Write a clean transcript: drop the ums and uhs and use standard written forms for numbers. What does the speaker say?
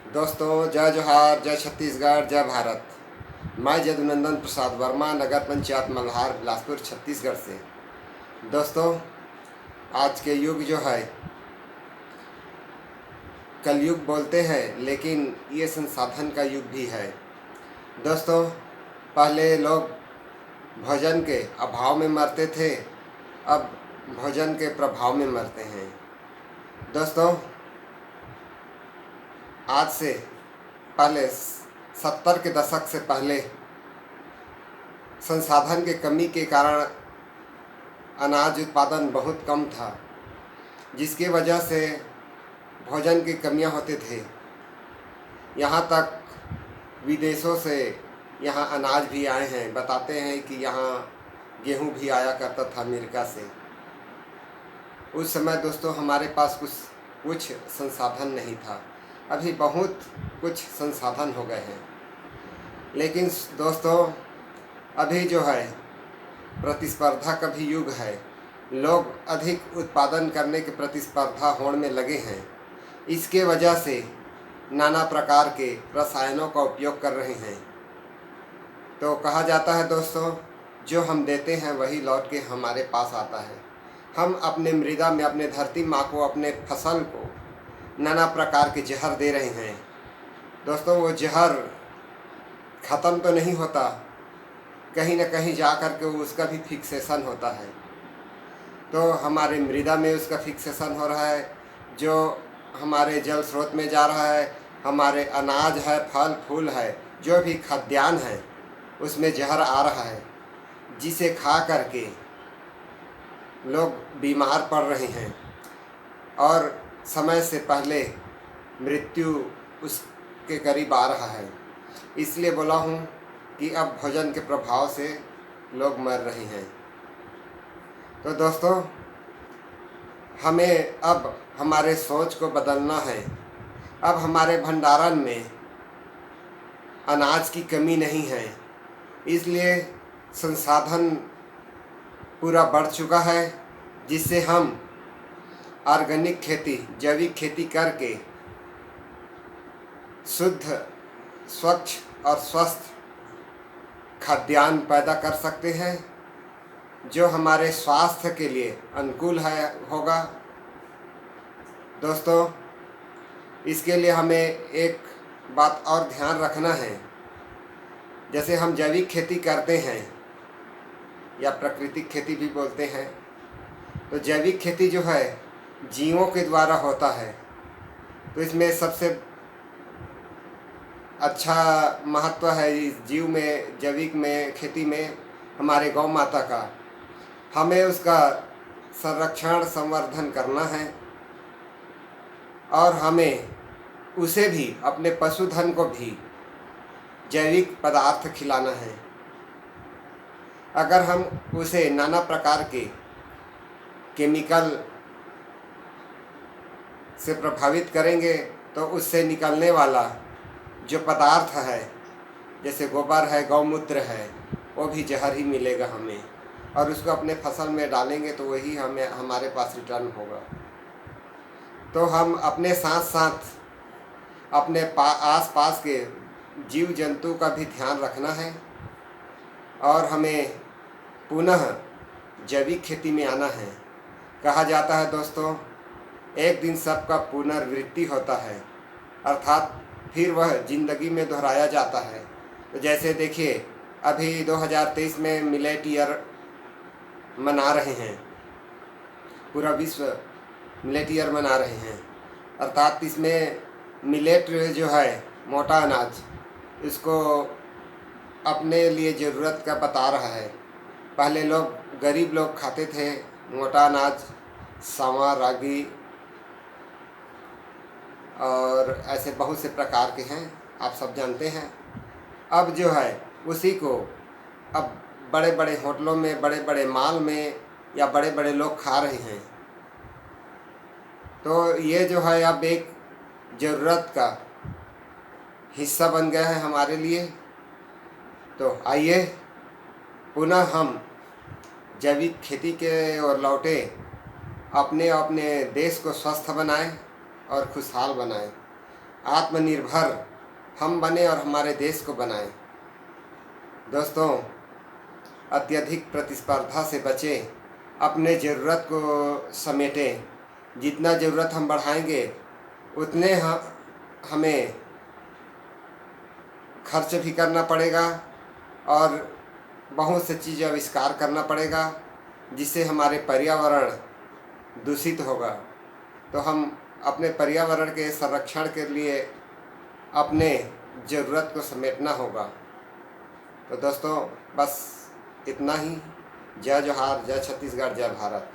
दोस्तों, जय जोहार, जय छत्तीसगढ़, जय भारत। मैं जदुनंदन प्रसाद वर्मा, नगर पंचायत मल्हार, बिलासपुर, छत्तीसगढ़ से। दोस्तों, आज के युग जो है कलयुग बोलते हैं, लेकिन ये संसाधन का युग भी है। दोस्तों, पहले लोग भोजन के अभाव में मरते थे, अब भोजन के प्रभाव में मरते हैं। दोस्तों, आज से पहले 70 के दशक से पहले संसाधन के कमी के कारण अनाज उत्पादन बहुत कम था, जिसकी वजह से भोजन की कमियां होते थे। यहाँ तक विदेशों से यहाँ अनाज भी आए हैं। बताते हैं कि यहाँ गेहूं भी आया करता था अमेरिका से। उस समय दोस्तों हमारे पास कुछ संसाधन नहीं था। अभी बहुत कुछ संसाधन हो गए हैं, लेकिन दोस्तों अभी जो है प्रतिस्पर्धा का भी युग है। लोग अधिक उत्पादन करने के प्रतिस्पर्धा होड़ में लगे हैं। इसके वजह से नाना प्रकार के रसायनों का उपयोग कर रहे हैं। तो कहा जाता है दोस्तों, जो हम देते हैं वही लौट के हमारे पास आता है। हम अपने मृदा में, अपने धरती माँ को, अपने फसल को नाना प्रकार के जहर दे रहे हैं। दोस्तों, वो जहर ख़त्म तो नहीं होता, कहीं न कहीं जा कर के उसका भी फिक्सेशन होता है। तो हमारे मृदा में उसका फिक्सेशन हो रहा है, जो हमारे जल स्रोत में जा रहा है, हमारे अनाज है, फल फूल है, जो भी खाद्यान्न है उसमें जहर आ रहा है, जिसे खा करके लोग बीमार पड़ रहे हैं और समय से पहले मृत्यु उसके करीब आ रहा है। इसलिए बोला हूँ कि अब भोजन के प्रभाव से लोग मर रहे हैं। तो दोस्तों, हमें अब हमारे सोच को बदलना है। अब हमारे भंडारण में अनाज की कमी नहीं है, इसलिए संसाधन पूरा बढ़ चुका है, जिससे हम ऑर्गेनिक खेती, जैविक खेती करके शुद्ध, स्वच्छ और स्वस्थ खाद्यान्न पैदा कर सकते हैं, जो हमारे स्वास्थ्य के लिए अनुकूल होगा। दोस्तों, इसके लिए हमें एक बात और ध्यान रखना है। जैसे हम जैविक खेती करते हैं या प्राकृतिक खेती भी बोलते हैं, तो जैविक खेती जो है जीवों के द्वारा होता है। तो इसमें सबसे अच्छा महत्व है इस जीव में, जैविक में, खेती में हमारे गौ माता का। हमें उसका संरक्षण, संवर्धन करना है और हमें उसे भी, अपने पशुधन को भी जैविक पदार्थ खिलाना है। अगर हम उसे नाना प्रकार के केमिकल से प्रभावित करेंगे तो उससे निकलने वाला जो पदार्थ है, जैसे गोबर है, गौमूत्र है, वो भी जहर ही मिलेगा हमें। और उसको अपने फसल में डालेंगे तो वही हमें, हमारे पास रिटर्न होगा। तो हम अपने साथ साथ अपने आस पास के जीव जंतु का भी ध्यान रखना है और हमें पुनः जैविक खेती में आना है। कहा जाता है दोस्तों, एक दिन सबका पुनर्वृत्ति होता है, अर्थात फिर वह जिंदगी में दोहराया जाता है। तो जैसे देखिए, अभी 2023 में मिलेट ईयर मना रहे हैं, पूरा विश्व मिलेट ईयर मना रहे हैं। अर्थात इसमें मिलेट जो है, मोटा अनाज, इसको अपने लिए ज़रूरत का बता रहा है। पहले लोग, गरीब लोग खाते थे मोटा अनाज, सावा, रागी और ऐसे बहुत से प्रकार के हैं, आप सब जानते हैं। अब जो है उसी को अब बड़े बड़े होटलों में, बड़े बड़े माल में या बड़े बड़े लोग खा रहे हैं। तो ये जो है अब एक ज़रूरत का हिस्सा बन गया है हमारे लिए। तो आइए पुनः हम जैविक खेती के ओर लौटे, अपने अपने देश को स्वस्थ बनाएं और खुशहाल बनाएं। आत्मनिर्भर हम बने और हमारे देश को बनाएं। दोस्तों, अत्यधिक प्रतिस्पर्धा से बचें, अपने ज़रूरत को समेटें। जितना ज़रूरत हम बढ़ाएंगे उतने हमें खर्च भी करना पड़ेगा और बहुत सी चीज़ें आविष्कार करना पड़ेगा, जिससे हमारे पर्यावरण दूषित होगा। तो हम अपने पर्यावरण के संरक्षण के लिए अपने ज़रूरत को समेटना होगा। तो दोस्तों, बस इतना ही। जय जोहार, जय छत्तीसगढ़, जय भारत।